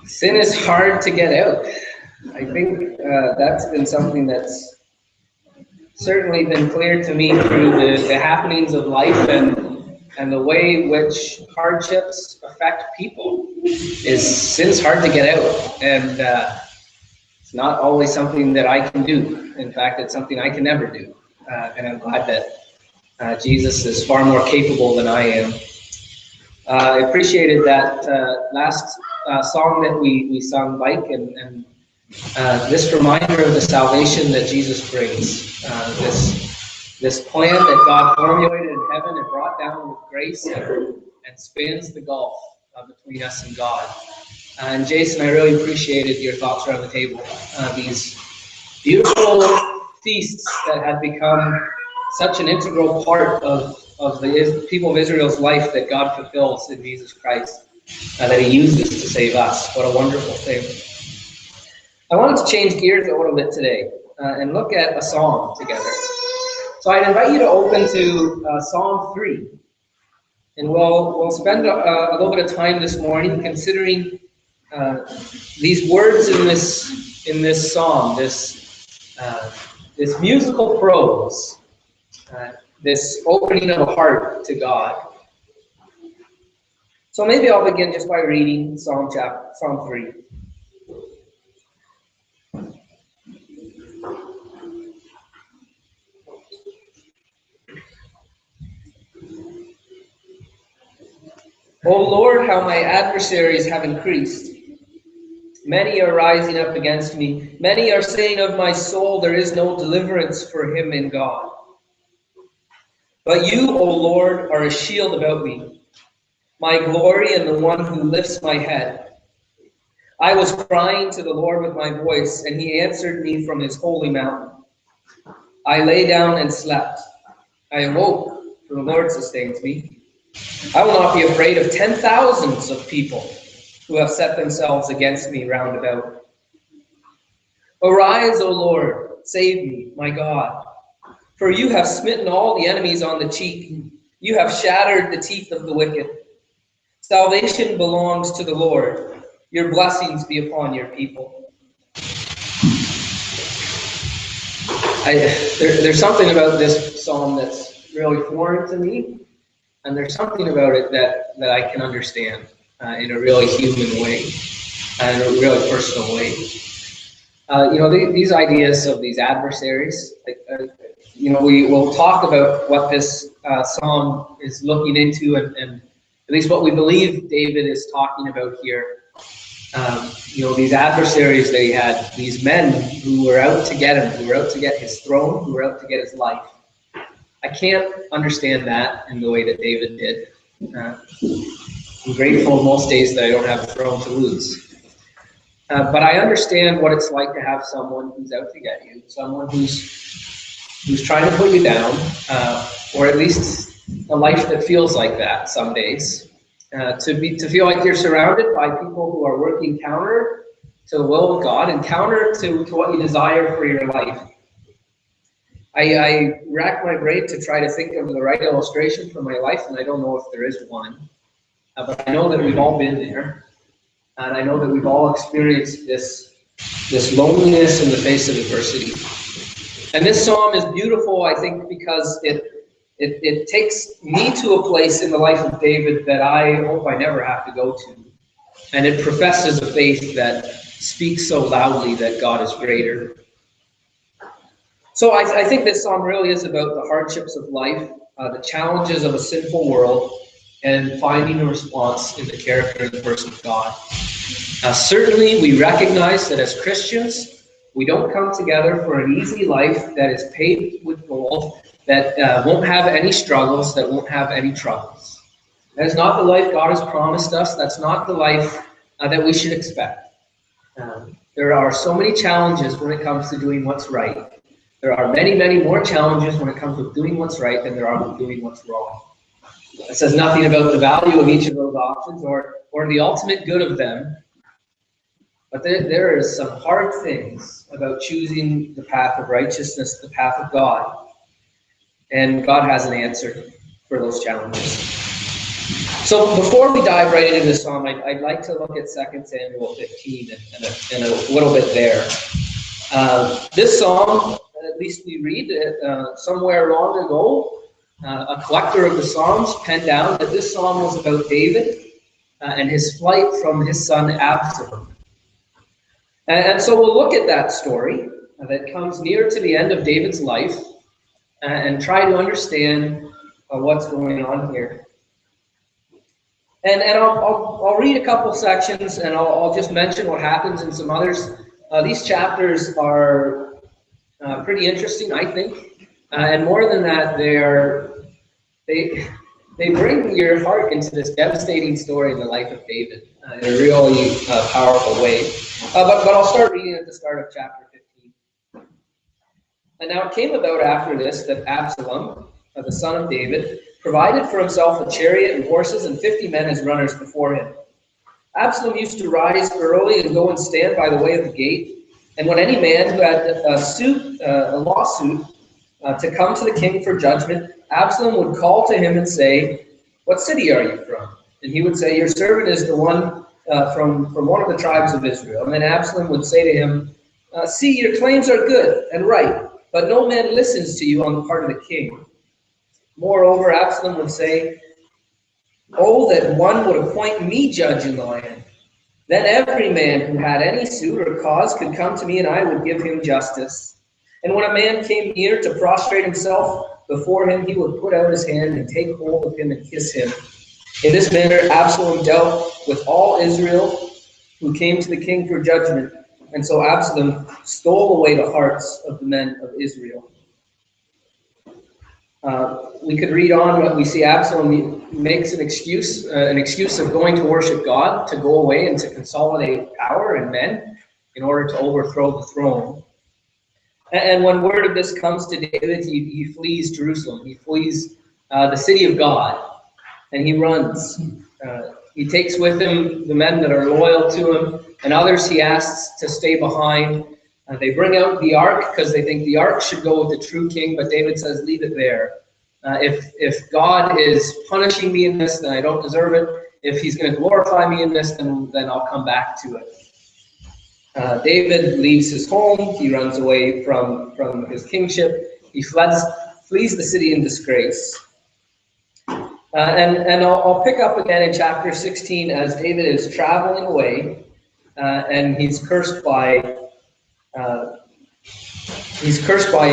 Sin is hard to get out. I think that's been something that's certainly been clear to me through the happenings of life and the way in which hardships affect people. Sin's hard to get out, and it's not always something that I can do. In fact, it's something I can never do, and I'm glad that Jesus is far more capable than I am. I appreciated that last song that we sung, Mike, and this reminder of the salvation that Jesus brings, this plan that God formulated in heaven and brought down with grace and spans the gulf between us and God. And Jason, I really appreciated your thoughts around the table. These beautiful feasts that have become such an integral part of the people of Israel's life that God fulfills in Jesus Christ, that He uses to save us. What a wonderful thing. I wanted to change gears a little bit today and look at a psalm together. So I'd invite you to open to Psalm 3. And we'll spend a little bit of time this morning considering these words in this psalm, this musical prose, this opening of a heart to God. So maybe I'll begin just by reading Psalm 3. O Lord, how my adversaries have increased. Many are rising up against me. Many are saying of my soul, there is no deliverance for him in God. But you, O Lord, are a shield about me, my glory and the one who lifts my head. I was crying to the Lord with my voice, and he answered me from his holy mountain. I lay down and slept. I awoke, for the Lord sustains me. I will not be afraid of 10,000s of people who have set themselves against me round about. Arise, O Lord, save me, my God. For you have smitten all the enemies on the cheek. You have shattered the teeth of the wicked. Salvation belongs to the Lord. Your blessings be upon your people. There's something about this psalm that's really foreign to me. And there's something about it that I can understand in a really human way, and in a really personal way. These ideas of these adversaries, we will talk about what this psalm is looking into, and at least what we believe David is talking about here. These adversaries they had, these men who were out to get him, who were out to get his throne, who were out to get his life. I can't understand that in the way that David did. I'm grateful most days that I don't have a throne to lose. But I understand what it's like to have someone who's out to get you, someone who's trying to put you down, or at least a life that feels like that some days. To feel like you're surrounded by people who are working counter to the will of God and counter to what you desire for your life. I rack my brain to try to think of the right illustration for my life, and I don't know if there is one. But I know that we've all been there, and I know that we've all experienced this loneliness in the face of adversity. And this psalm is beautiful, I think, because it takes me to a place in the life of David that I hope I never have to go to. And it professes a faith that speaks so loudly that God is greater. So I think this psalm really is about the hardships of life, the challenges of a sinful world, and finding a response in the character and the person of God. Certainly, we recognize that as Christians, we don't come together for an easy life that is paved with gold, that won't have any struggles, that won't have any troubles. That is not the life God has promised us. That's not the life that we should expect. There are so many challenges when it comes to doing what's right. There are many, many more challenges when it comes to doing what's right than there are with doing what's wrong. It says nothing about the value of each of those options or the ultimate good of them. But there is some hard things about choosing the path of righteousness, the path of God. And God has an answer for those challenges. So before we dive right into the psalm, I'd like to look at 2 Samuel 15 and a little bit there. This psalm, at least we read somewhere long ago, a collector of the Psalms penned down that this psalm was about David and his flight from his son Absalom. And so we'll look at that story that comes near to the end of David's life and try to understand what's going on here. And I'll read a couple sections, and I'll just mention what happens in some others. These chapters are pretty interesting, I think, and more than that, they bring your heart into this devastating story in the life of David in a really powerful way. But I'll start reading at the start of chapter 15. And now it came about after this that Absalom, the son of David, provided for himself a chariot and horses and 50 men as runners before him. Absalom used to rise early and go and stand by the way of the gate. And when any man who had a lawsuit to come to the king for judgment, Absalom would call to him and say, "What city are you from?" And he would say, "Your servant is the one from one of the tribes of Israel." And then Absalom would say to him, "See, your claims are good and right, but no man listens to you on the part of the king." Moreover, Absalom would say, "Oh, that one would appoint me judge in the land. Then every man who had any suit or cause could come to me, and I would give him justice. And when a man came near to prostrate himself before him, he would put out his hand and take hold of him and kiss him." In this manner, Absalom dealt with all Israel who came to the king for judgment. And so Absalom stole away the hearts of the men of Israel. We could read on, but we see Absalom makes an excuse of going to worship God, to go away and to consolidate power and men in order to overthrow the throne. And when word of this comes to David, he flees Jerusalem. He flees the city of God, and he runs. He takes with him the men that are loyal to him, and others he asks to stay behind. They bring out the ark because they think the ark should go with the true king, but David says, "Leave it there. If God is punishing me in this, then I don't deserve it. If he's going to glorify me in this, then I'll come back to it." David leaves his home. He runs away from his kingship. He flees the city in disgrace. And I'll pick up again in chapter 16 as David is traveling away, and he's cursed by a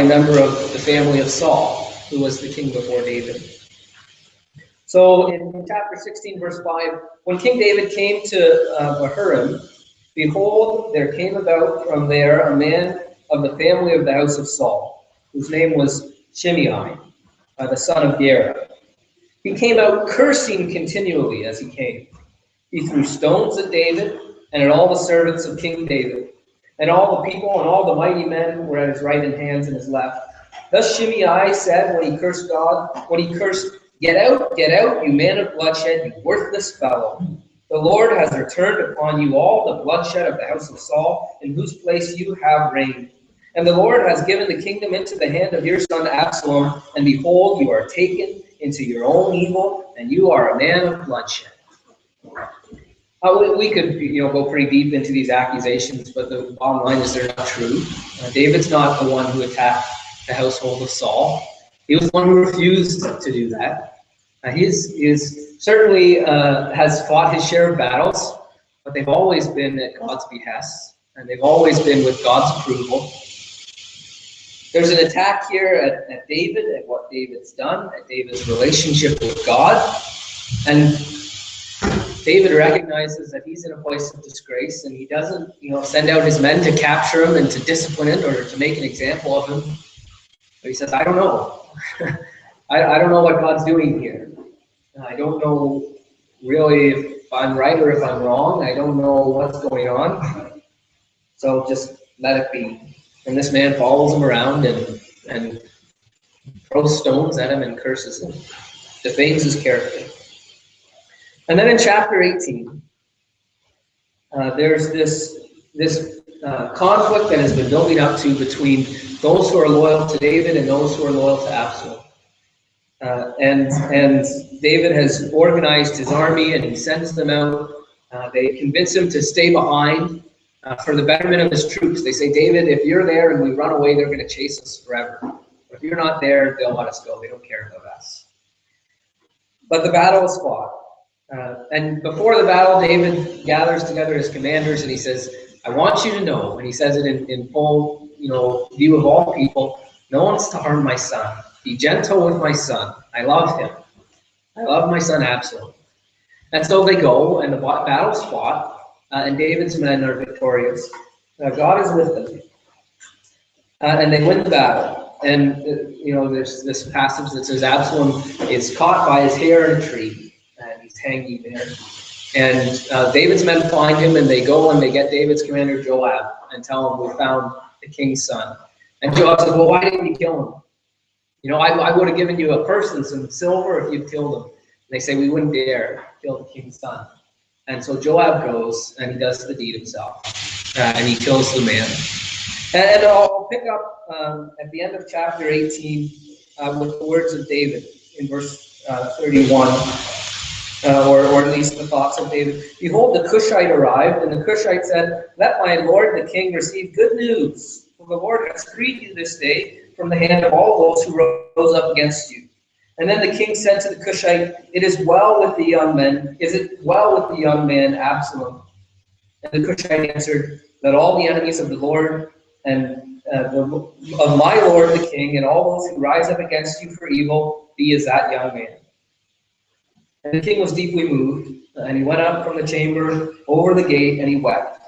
member of the family of Saul, who was the king before David. So in chapter 16, verse 5, when King David came to Bahurim, behold, there came about from there a man of the family of the house of Saul, whose name was Shimei, the son of Gera. He came out cursing continually as he came. He threw stones at David and at all the servants of King David. And all the people and all the mighty men were at his right hand and his left. Thus Shimei said when he cursed God, Get out, you man of bloodshed, you worthless fellow. The Lord has returned upon you all the bloodshed of the house of Saul, in whose place you have reigned. And the Lord has given the kingdom into the hand of your son Absalom, and behold, you are taken into your own evil, and you are a man of bloodshed. We could go pretty deep into these accusations, but the bottom line is they're not true. David's not the one who attacked the household of Saul. He was the one who refused to do that. He certainly has fought his share of battles, but they've always been at God's behest, and they've always been with God's approval. There's an attack here at David, at what David's done, at David's relationship with God, and David recognizes that he's in a place of disgrace, and he doesn't, send out his men to capture him and to discipline him or to make an example of him. But he says, "I don't know. I don't know what God's doing here. I don't know really if I'm right or if I'm wrong. I don't know what's going on. So just let it be." And this man follows him around and throws stones at him and curses him, defames his character. And then in chapter 18, there's this conflict that has been building up to between those who are loyal to David and those who are loyal to Absalom. And David has organized his army and he sends them out. They convince him to stay behind for the betterment of his troops. They say, David, if you're there and we run away, they're going to chase us forever. But if you're not there, they'll let us go. They don't care about us. But the battle is fought. And before the battle, David gathers together his commanders and he says, I want you to know, and he says it in full view of all people, no one's to harm my son. Be gentle with my son. I love him. I love my son Absalom. And so they go, and the battle's fought, and David's men are victorious. God is with them. And they win the battle. And, there's this passage that says Absalom is caught by his hair in a tree, and he's hanging there. And David's men find him, and they go and they get David's commander Joab and tell him, we found the king's son. And Joab says, well, why didn't you kill him? I would have given you a purse and some silver if you'd killed him. And they say, we wouldn't dare kill the king's son. And so Joab goes and he does the deed himself. And he kills the man. And I'll pick up at the end of chapter 18 with the words of David in verse 31. Or at least the thoughts of David. Behold, the Cushite arrived, and the Cushite said, let my lord the king receive good news. For the Lord has freed you this day from the hand of all those who rose up against you. And then the king said to the Cushite, it is well with the young men. Is it well with the young man Absalom? And the Cushite answered, let all the enemies of the Lord and of my lord the king and all those who rise up against you for evil be as that young man. And the king was deeply moved, and he went up from the chamber over the gate, and he wept.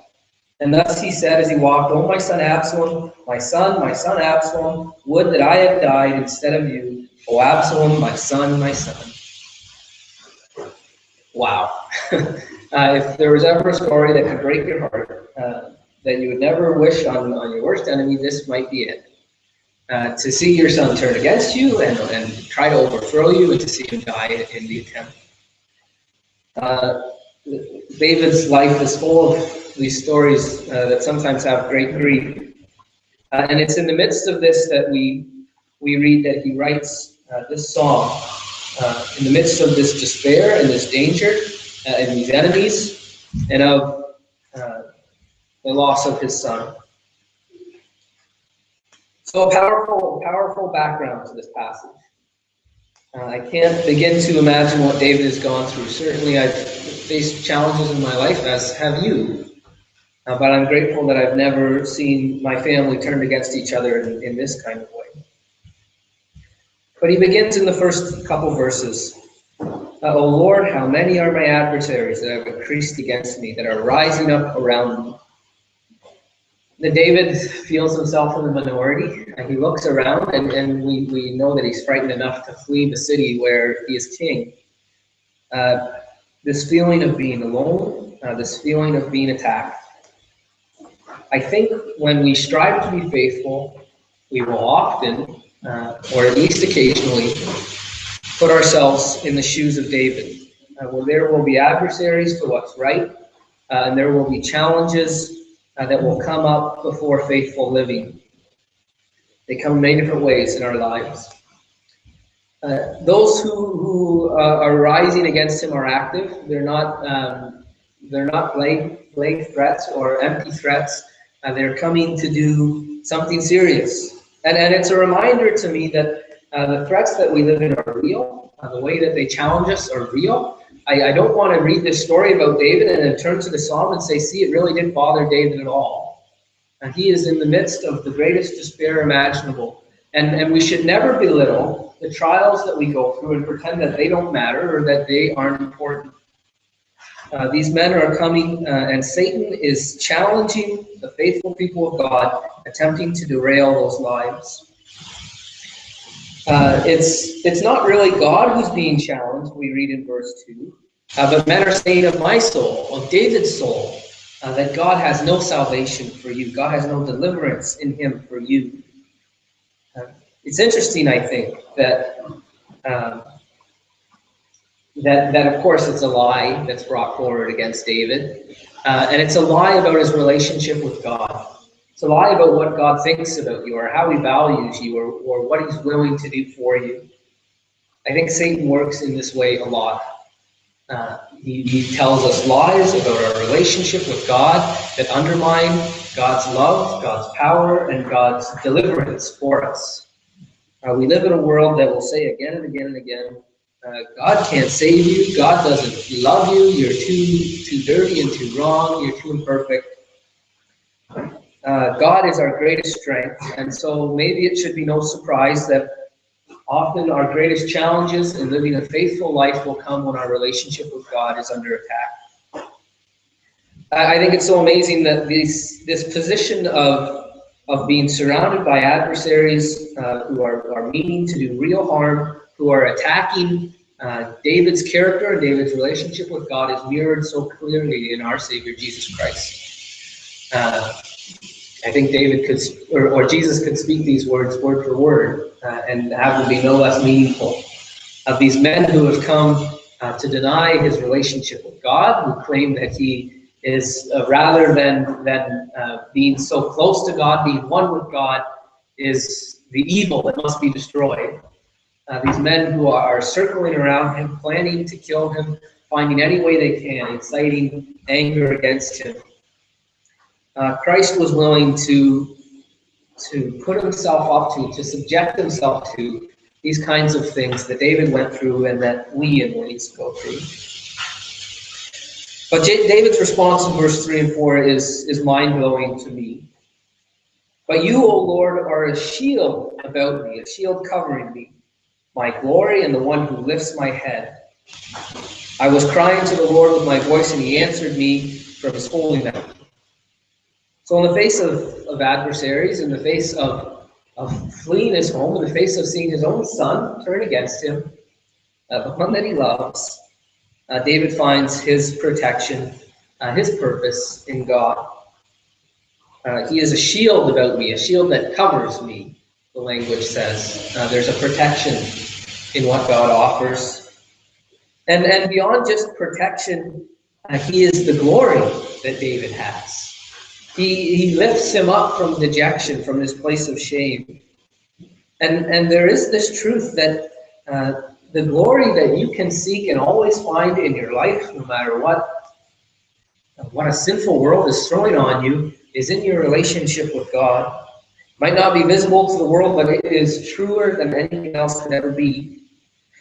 And thus he said as he walked, O my son Absalom, my son Absalom, would that I had died instead of you. O Absalom, my son, my son. Wow. If there was ever a story that could break your heart, that you would never wish on your worst enemy, this might be it. To see your son turn against you and try to overthrow you, and to see him die in the attempt. David's life is full of these stories that sometimes have great grief. And it's in the midst of this that we read that he writes this song. In the midst of this despair and this danger and these enemies and of the loss of his son. So a powerful background to this passage. I can't begin to imagine what David has gone through. Certainly I've faced challenges in my life, as have you. But I'm grateful that I've never seen my family turned against each other in this kind of way. But he begins in the first couple verses. O Lord, how many are my adversaries that have increased against me, that are rising up around me? That David feels himself in the minority, and he looks around, and we know that he's frightened enough to flee the city where he is king. This feeling of being alone, this feeling of being attacked. I think when we strive to be faithful, we will often, or at least occasionally, put ourselves in the shoes of David, where there will be adversaries for what's right, and there will be challenges that will come up before faithful living. They come in many different ways in our lives. Those who are rising against him are active. They're not blank threats or empty threats. They're coming to do something serious. And it's a reminder to me that the threats that we live in are real. The way that they challenge us are real. I don't want to read this story about David and then turn to the psalm and say, see, it really didn't bother David at all. And he is in the midst of the greatest despair imaginable. And we should never belittle the trials that we go through and pretend that they don't matter or that they aren't important. These men are coming, and Satan is challenging the faithful people of God, attempting to derail those lives. It's not really God who's being challenged, we read in verse 2, but men are saying of my soul, of David's soul, that God has no salvation for you. God has no deliverance in him for you. It's interesting, I think, that of course it's a lie that's brought forward against David, and it's a lie about his relationship with God. It's a lie about what God thinks about you or how he values you or what he's willing to do for you. I think Satan works in this way a lot. He tells us lies about our relationship with God that undermine God's love, God's power, and God's deliverance for us. We live in a world that will say again and again and again, God can't save you, God doesn't love you, you're too dirty and too wrong, you're too imperfect. God is our greatest strength, and so maybe it should be no surprise that often our greatest challenges in living a faithful life will come when our relationship with God is under attack. I think it's so amazing that this position of being surrounded by adversaries who are meaning to do real harm, who are attacking David's character and David's relationship with God is mirrored so clearly in our Savior, Jesus Christ. I think David could, or Jesus could speak these words word for word and have them be no less meaningful. Of these men who have come to deny his relationship with God, who claim that he is, rather than being so close to God, being one with God, is the evil that must be destroyed. These men who are circling around him, planning to kill him, finding any way they can, inciting anger against him. Christ was willing to put himself up to subject himself to these kinds of things that David went through and that we in ways go through. But David's response in verse 3 and 4 is mind-blowing to me. But you, O Lord, are a shield about me, a shield covering me, my glory and the one who lifts my head. I was crying to the Lord with my voice, and he answered me from his holy mountain. So in the face of adversaries, in the face of fleeing his home, in the face of seeing his own son turn against him, the one that he loves, David finds his protection, his purpose in God. He is a shield about me, a shield that covers me, the language says. There's a protection in what God offers. And beyond just protection, he is the glory that David has. He lifts him up from dejection, from this place of shame. And there is this truth that the glory that you can seek and always find in your life, no matter what a sinful world is throwing on you, is in your relationship with God. It might not be visible to the world, but it is truer than anything else could ever be.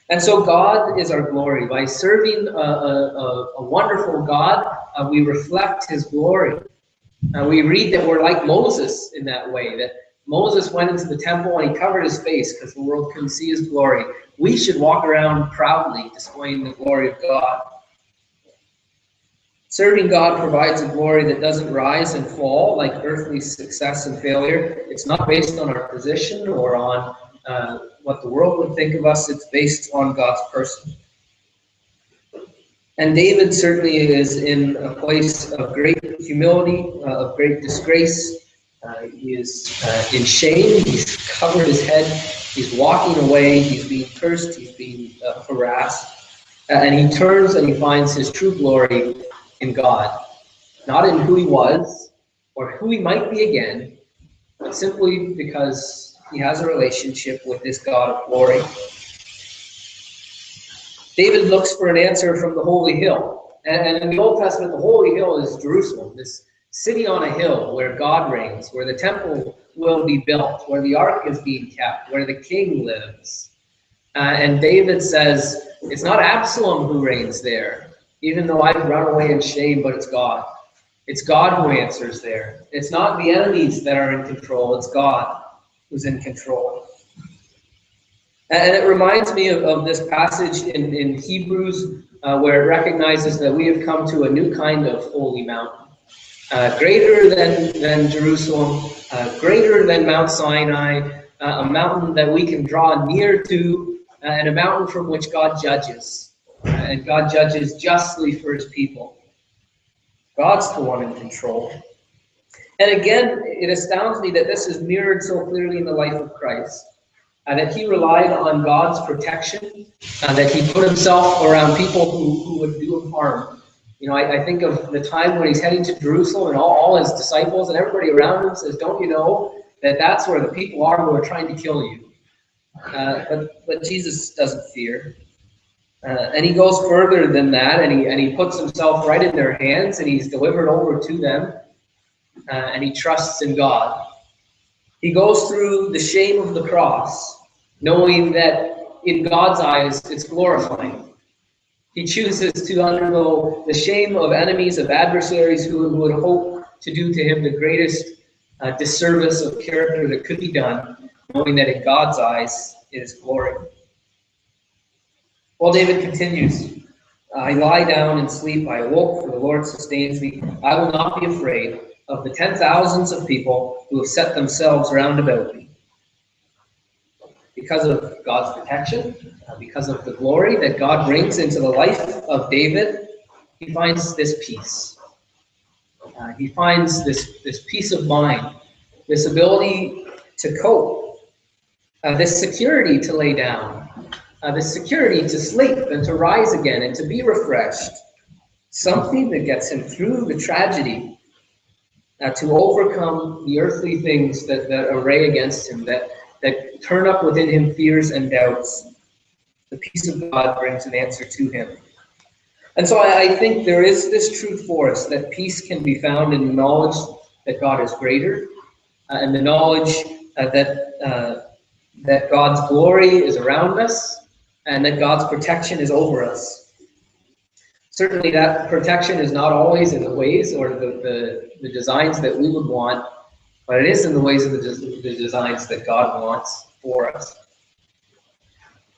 And so God is our glory. By serving a wonderful God, we reflect his glory. We read that we're like Moses in that way, that Moses went into the temple and he covered his face because the world couldn't see his glory. We should walk around proudly displaying the glory of God. Serving God provides a glory that doesn't rise and fall like earthly success and failure. It's not based on our position or on what the world would think of us. It's based on God's person. And David certainly is in a place of great humility, of great disgrace. He is in shame. He's covered his head. He's walking away. He's being cursed. He's being harassed. And he turns and he finds his true glory in God. Not in who he was or who he might be again, but simply because he has a relationship with this God of glory. David looks for an answer from the holy hill. And in the Old Testament, the holy hill is Jerusalem, this city on a hill where God reigns, where the temple will be built, where the ark is being kept, where the king lives. And David says, it's not Absalom who reigns there, even though I've run away in shame, but it's God. It's God who answers there. It's not the enemies that are in control, it's God who's in control. And it reminds me of this passage in Hebrews where it recognizes that we have come to a new kind of holy mountain, greater than Jerusalem, greater than Mount Sinai, a mountain that we can draw near to, and a mountain from which God judges. And God judges justly for his people. God's the one in control. And again, it astounds me that this is mirrored so clearly in the life of Christ. That he relied on God's protection, that he put himself around people who would do him harm. You know, I think of the time when he's heading to Jerusalem and all his disciples and everybody around him says, don't you know that that's where the people are who are trying to kill you? But Jesus doesn't fear. And he goes further than that, and he puts himself right in their hands, and he's delivered over to them, and he trusts in God. He goes through the shame of the cross, knowing that in God's eyes it's glorifying. He chooses to undergo the shame of enemies, of adversaries who would hope to do to him the greatest disservice of character that could be done, knowing that in God's eyes it is glory. Well, David continues, I lie down and sleep, I awoke, for the Lord sustains me. I will not be afraid of the 10,000s of people who have set themselves round about me. Because of God's protection, because of the glory that God brings into the life of David, he finds this peace. He finds this peace of mind, this ability to cope, this security to lay down, this security to sleep and to rise again and to be refreshed. Something that gets him through the tragedy, to overcome the earthly things that array against him, that turn up within him fears and doubts. The peace of God brings an answer to him. And so I think there is this truth for us, that peace can be found in the knowledge that God is greater, and the knowledge that God's glory is around us, and that God's protection is over us. Certainly that protection is not always in the ways or the designs that we would want, but it is in the ways of the designs that God wants for us.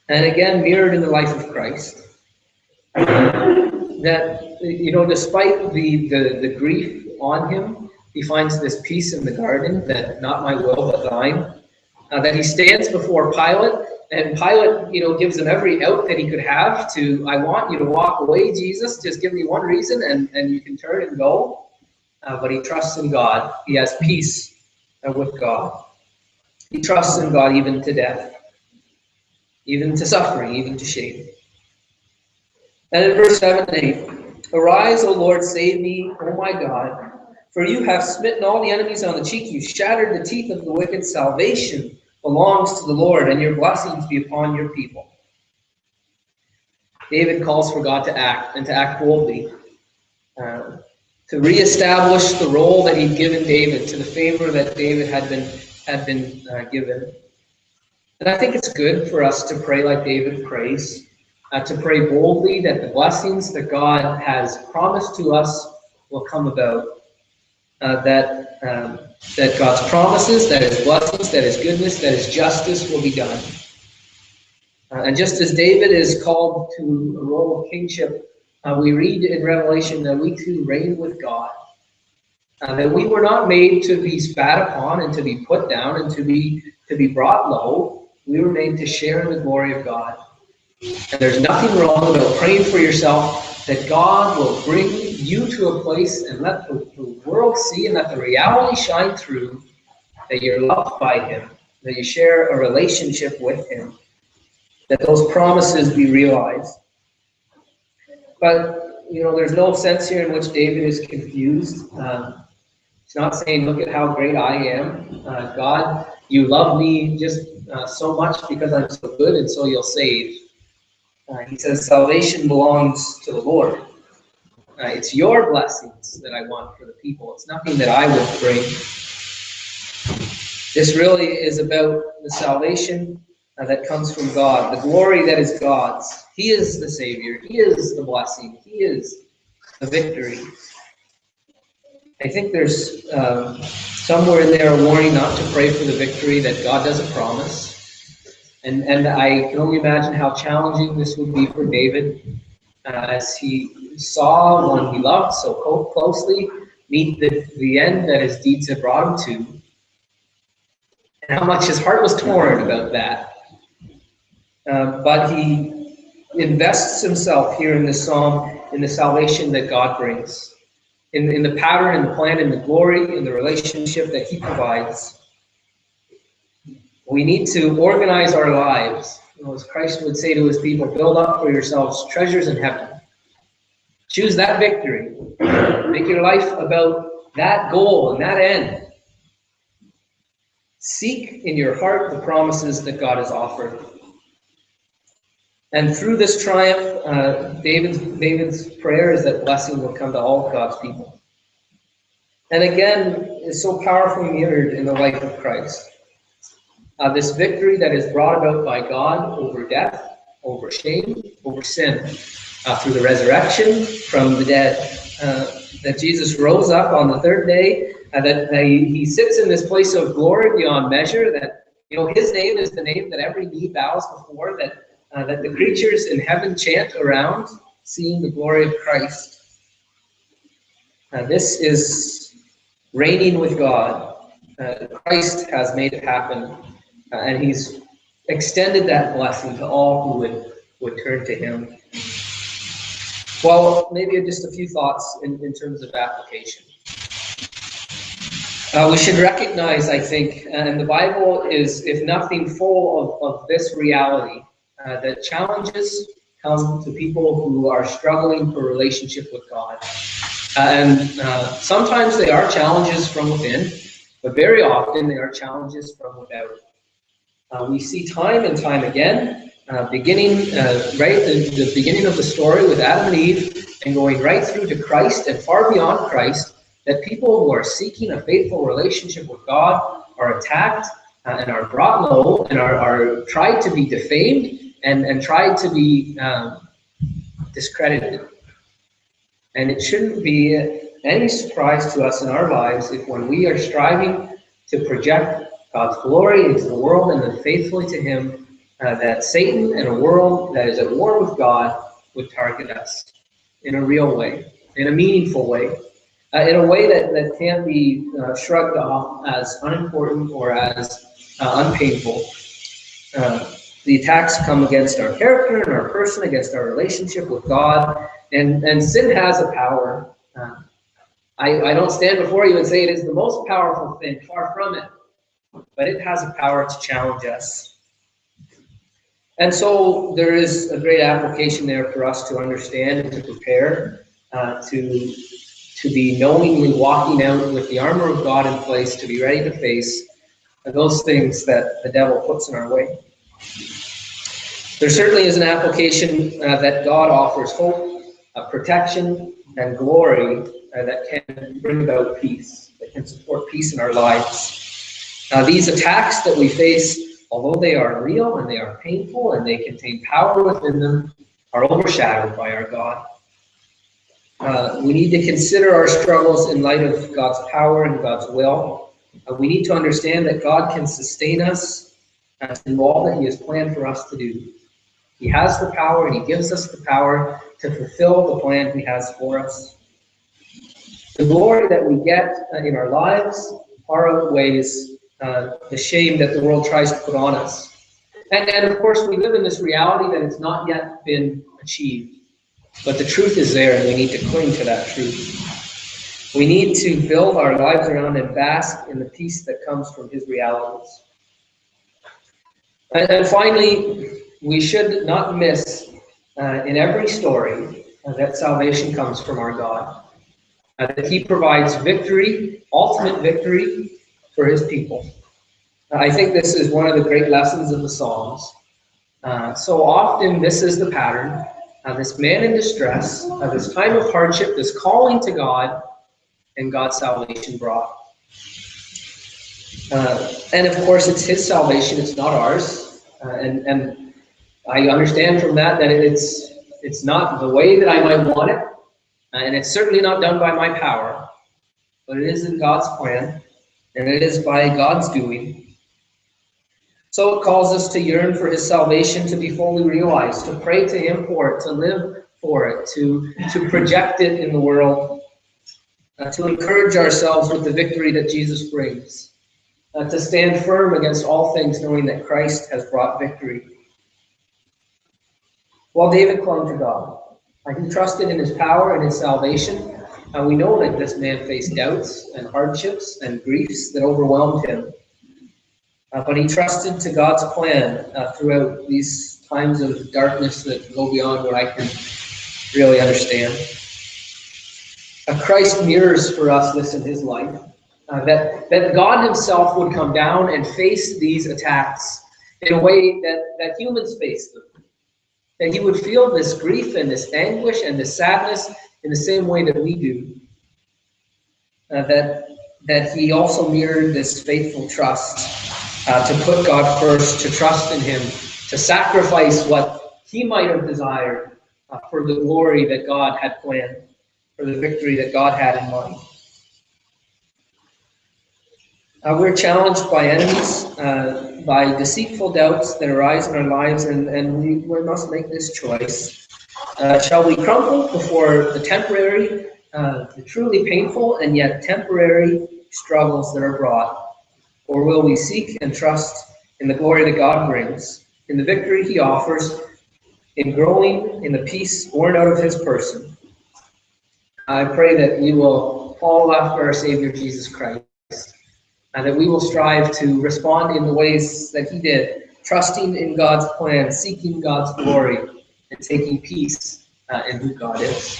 And again, mirrored in the life of Christ. That, despite the grief on him, he finds this peace in the garden, that not my will but thine. That he stands before Pilate, and Pilate, gives him every out that he could have to, I want you to walk away, Jesus, just give me one reason and you can turn and go. But he trusts in God. He has peace with God. He trusts in God even to death, even to suffering, even to shame. And in verse 7 and 8, arise, O Lord, save me, O my God, for you have smitten all the enemies on the cheek, you shattered the teeth of the wicked. Salvation belongs to the Lord, and your blessings be upon your people. David calls for God to act, and to act boldly, to reestablish the role that he'd given David, to the favor that David had been given. And I think it's good for us to pray like David prays, to pray boldly that the blessings that God has promised to us will come about, that God's promises, that his blessings, that his goodness, that his justice will be done. And just as David is called to a role of kingship, we read in Revelation that we too reign with God. That we were not made to be spat upon and to be put down and to be brought low. We were made to share in the glory of God. And there's nothing wrong about praying for yourself that God will bring you to a place and let the world see and let the reality shine through that you're loved by him, that you share a relationship with him, that those promises be realized. But, there's no sense here in which David is confused. He's not saying, look at how great I am. God, you love me just so much because I'm so good, and so you'll save. He says, salvation belongs to the Lord. It's your blessings that I want for the people. It's nothing that I would bring. This really is about the salvation that comes from God, the glory that is God's. He is the Savior. He is the blessing. He is the victory. I think there's somewhere in there a warning not to pray for the victory that God doesn't promise. And I can only imagine how challenging this would be for David as he saw one he loved so closely meet the end that his deeds had brought him to, and how much his heart was torn about that. But he invests himself here in this psalm in the salvation that God brings, in the pattern and the plan and the glory and the relationship that he provides. We need to organize our lives. As Christ would say to his people, build up for yourselves treasures in heaven. Choose that victory. Make your life about that goal and that end. Seek in your heart the promises that God has offered. And through this triumph, David's prayer is that blessing will come to all of God's people. And again, it's so powerfully mirrored in the life of Christ. This victory that is brought about by God over death, over shame, over sin, through the resurrection from the dead. That Jesus rose up on the third day, that he sits in this place of glory beyond measure, that his name is the name that every knee bows before, that the creatures in heaven chant around, seeing the glory of Christ. This is reigning with God. Christ has made it happen, and he's extended that blessing to all who would turn to him. Well, maybe just a few thoughts in terms of application. We should recognize, I think, and the Bible is, if nothing, full of this reality, that challenges come to people who are struggling for relationship with God. And sometimes they are challenges from within, but very often they are challenges from without. We see time and time again, beginning right at the beginning of the story with Adam and Eve, and going right through to Christ and far beyond Christ, that people who are seeking a faithful relationship with God are attacked and are brought low and are tried to be defamed and tried to be discredited. And it shouldn't be any surprise to us in our lives if, when we are striving to project God's glory into the world and live faithfully to him, that Satan and a world that is at war with God would target us in a real way, in a meaningful way, in a way that can't be shrugged off as unimportant or as unpainful. The attacks come against our character and our person, against our relationship with God, and sin has a power. I don't stand before you and say it is the most powerful thing, far from it, but it has a power to challenge us. And so there is a great application there for us to understand and to prepare, to be knowingly walking out with the armor of God in place, to be ready to face those things that the devil puts in our way. There certainly is an application that God offers hope, protection, and glory that can bring about peace, that can support peace in our lives. These attacks that we face, although they are real and they are painful and they contain power within them, are overshadowed by our God. We need to consider our struggles in light of God's power and God's will. We need to understand that God can sustain us to do all that he has planned for us to do. He has the power, and he gives us the power to fulfill the plan he has for us. The glory that we get in our lives far outweighs the shame that the world tries to put on us. And of course, we live in this reality that it's not yet been achieved. But the truth is there, and we need to cling to that truth. We need to build our lives around and bask in the peace that comes from his realities. And finally, we should not miss in every story that salvation comes from our God. That he provides victory, ultimate victory, for his people. I think this is one of the great lessons of the Psalms. So often this is the pattern. This man in distress, this time of hardship, this calling to God, and God's salvation brought. And of course, it's his salvation, it's not ours. And I understand from that it's not the way that I might want it, and it's certainly not done by my power, but it is in God's plan, and it is by God's doing. So it calls us to yearn for his salvation to be fully realized, to pray to him for it, to live for it, to project it in the world, to encourage ourselves with the victory that Jesus brings, to stand firm against all things, knowing that Christ has brought victory. While David clung to God, he trusted in his power and his salvation. We know that this man faced doubts and hardships and griefs that overwhelmed him. But he trusted to God's plan throughout these times of darkness that go beyond what I can really understand. Christ mirrors for us this in his life. that God himself would come down and face these attacks in a way that humans face them. That he would feel this grief and this anguish and this sadness in the same way that we do. That he also mirrored this faithful trust to put God first, to trust in him, to sacrifice what he might have desired for the glory that God had planned, for the victory that God had in mind. We're challenged by enemies, by deceitful doubts that arise in our lives, and we must make this choice. Shall we crumble before the temporary, the truly painful and yet temporary struggles that are brought? Or will we seek and trust in the glory that God brings, in the victory he offers, in growing in the peace born out of his person? I pray that we will follow after our Savior Jesus Christ, and that we will strive to respond in the ways that he did, trusting in God's plan, seeking God's glory, and taking peace in who God is.